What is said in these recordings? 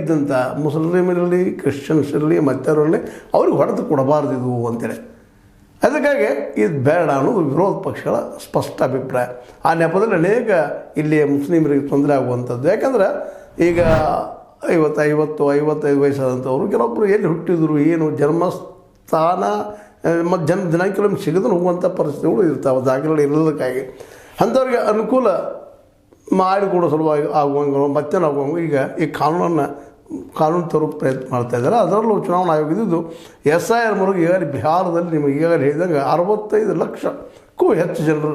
ಇದ್ದಂಥ ಮುಸ್ಲಿಮರಿರಲಿ, ಕ್ರಿಶ್ಚಿಯನ್ಸ್ ಇರಲಿ, ಮತ್ತವರಲ್ಲಿ ಅವ್ರಿಗೆ ಹೊಡೆದು ಕೊಡಬಾರ್ದು ಇದು ಅಂತೇಳಿ. ಅದಕ್ಕಾಗಿ ಇದು ಬೇಡ ಅನ್ನೋದು ವಿರೋಧ ಪಕ್ಷಗಳ ಸ್ಪಷ್ಟ ಅಭಿಪ್ರಾಯ. ಆ ನೆಪದಲ್ಲಿ ಅನೇಕ ಇಲ್ಲಿ ಮುಸ್ಲಿಮರಿಗೆ ತೊಂದರೆ ಆಗುವಂಥದ್ದು. ಯಾಕಂದ್ರೆ ಈಗ 55 ವಯಸ್ಸಾದಂಥವ್ರು ಕೆಲವೊಬ್ಬರು ಎಲ್ಲಿ ಹುಟ್ಟಿದ್ರು, ಏನು ಜನ್ಮಸ್ಥಾನ ಮತ್ತು ದಿನಾಂಕಗಳನ್ನು ಸಿಗದೇ ಹೋಗುವಂಥ ಪರಿಸ್ಥಿತಿಗಳು ಇರ್ತಾವೆ ದಾಖಲೆ ಇರೋದಕ್ಕಾಗಿ. ಅಂಥವ್ರಿಗೆ ಅನುಕೂಲ ಮಾಡಿಕೊಡೋ ಸಲುವಾಗಿ ಆಗುವಂಗೆ ಮತ್ತೇನಾಗುವಂಗೆ ಈಗ ಈ ಕಾನೂನು ತರೋ ಪ್ರಯತ್ನ ಮಾಡ್ತಾಯಿದ್ದಾರೆ. ಅದರಲ್ಲೂ ಚುನಾವಣಾ ಆಯೋಗ ಇದ್ದು SIR ಮೂಲಕ ಈಗಾಗಲೇ ಬಿಹಾರದಲ್ಲಿ ನಿಮಗೆ ಈಗಾಗಲೇ ಹೇಳಿದಂಗೆ 65 ಲಕ್ಷಕ್ಕೂ ಹೆಚ್ಚು ಜನರು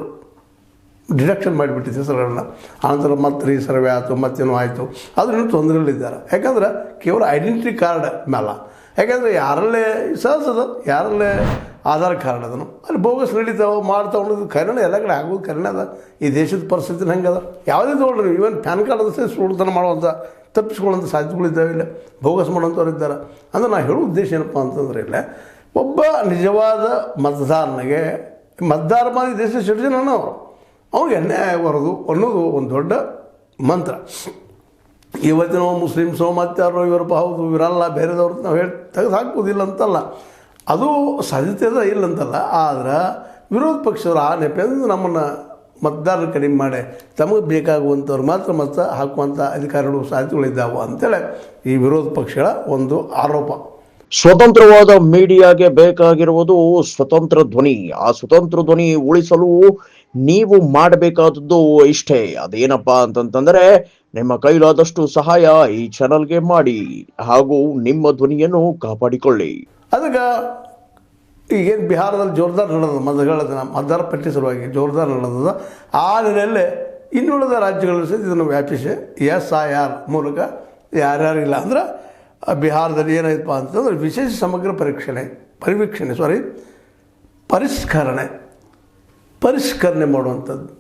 ಡಿಡಕ್ಷನ್ ಮಾಡಿಬಿಟ್ಟಿದೆ ಹೆಸರುಗಳನ್ನ. ಆನಂತರ ಮತ್ತೆ ರೀಸರ್ವೆ ಆಯಿತು, ಮತ್ತೇನೋ ಆಯಿತು. ಅದರಿಂದ ತೊಂದರೆಯಲ್ಲಿದ್ದಾರೆ. ಯಾಕಂದ್ರೆ ಕೇವಲ ಐಡೆಂಟಿಟಿ ಕಾರ್ಡ್ ಮೇಲೆ, ಯಾಕಂದರೆ ಯಾರಲ್ಲೇ ಸಹಜದ ಯಾರಲ್ಲೇ ಆಧಾರ್ ಕಾರ್ಡ್ ಅದನ್ನು ಅಲ್ಲಿ ಬೋಗಸ್ ನಡೀತಾವೆ ಮಾಡ್ತಾವೆ. ಕರೆಣ ಎಲ್ಲ ಕಡೆ ಆಗೋದು ಕರೆಣ ಅದ. ಈ ದೇಶದ ಪರಿಸ್ಥಿತಿ ಹಂಗೆ ಅದ. ಯಾವುದೇ ತೊಗೊಳ್ರಿ, ಈವನ್ ಪ್ಯಾನ್ ಕಾರ್ಡ್ ಅದ ಸುಳ್ತನ ಮಾಡುವಂಥ ತಪ್ಪಿಸ್ಕೊಳ್ಳೋಂಥ ಸಾಧ್ಯತೆಗಳಿದ್ದಾವೆ, ಇಲ್ಲ ಬೋಗಸ್ ಮಾಡೋಂಥವ್ರು ಇದ್ದಾರೆ. ಅಂದರೆ ನಾನು ಹೇಳೋ ಉದ್ದೇಶ ಏನಪ್ಪ ಅಂತಂದ್ರೆ, ಇಲ್ಲ ಒಬ್ಬ ನಿಜವಾದ ಮತದಾರನಿಗೆ ಮತದಾರ ಮಾಡಿ ದೇಶದ ಸಿಟಿಜನ್ ಅನ್ನೋರು ಅವ್ರಿಗೆ ಅನ್ಯಾಯ ಆಗಬಾರ್ದು ಅನ್ನೋದು ಒಂದು ದೊಡ್ಡ ಮಂತ್ರ. ಇವತ್ತಿನ ಮುಸ್ಲಿಮ್ಸೋ ಮತ್ತಾರೋ ಇವರಪ್ಪ ಹೌದು ಇವರಲ್ಲ ಬೇರೆದವ್ರು ನಾವು ತೆಗೆದು ಹಾಕ್ಬೋದಿಲ್ಲ ಅಂತಲ್ಲ, ಅದು ಸಾಧ್ಯತೆ ಅದ ಇಲ್ಲಂತಲ್ಲ. ಆದ್ರೆ ವಿರೋಧ ಪಕ್ಷದವರು ಆ ನೆಪದಿಂದ ನಮ್ಮನ್ನು ಮತದಾರರು ಕಡಿಮೆ ಮಾಡಿ ತಮಗೆ ಬೇಕಾಗುವಂಥವ್ರು ಮಾತ್ರ ಮತ ಹಾಕುವಂಥ ಅಧಿಕಾರಿಗಳು ಸಾಧ್ಯತೆಗಳಿದ್ದಾವೆ ಅಂತೇಳಿ ಈ ವಿರೋಧ ಪಕ್ಷಗಳ ಒಂದು ಆರೋಪ. ಸ್ವತಂತ್ರವಾದ ಮೀಡಿಯಾಗೆ ಬೇಕಾಗಿರುವುದು ಸ್ವತಂತ್ರ ಧ್ವನಿ. ಆ ಸ್ವತಂತ್ರ ಧ್ವನಿ ಉಳಿಸಲು ನೀವು ಮಾಡಬೇಕಾದದ್ದು ಇಷ್ಟೇ. ಅದೇನಪ್ಪಾ ಅಂತಂತಂದ್ರೆ, ನಿಮ್ಮ ಕೈಲಾದಷ್ಟು ಸಹಾಯ ಈ ಚಾನಲ್ಗೆ ಮಾಡಿ ಹಾಗೂ ನಿಮ್ಮ ಧ್ವನಿಯನ್ನು ಕಾಪಾಡಿಕೊಳ್ಳಿ. ಅದಕ್ಕೆ ಈಗೇನು ಬಿಹಾರದಲ್ಲಿ ಜೋರ್ದಾರ್ ನಡೆದ ಮತದಾರ ಪಟ್ಟಿ ಸಲುವಾಗಿ ಜೋರ್ದಾರ್ ನಡೆದ ಆ ನೆಲೆಯಲ್ಲೇ ಇನ್ನುಳಿದ ರಾಜ್ಯಗಳಲ್ಲಿ ಸಹ ಇದನ್ನು ವ್ಯಾಪಿಸಿ SIR ಮೂಲಕ ಯಾರ್ಯಾರಿಲ್ಲ ಅಂದ್ರೆ ಬಿಹಾರದಲ್ಲಿ ಏನಾಯ್ತಪ್ಪ ಅಂತಂದ್ರೆ ವಿಶೇಷ ಸಮಗ್ರ ಪರಿಷ್ಕರಣೆ ಮಾಡುವಂಥದ್ದು.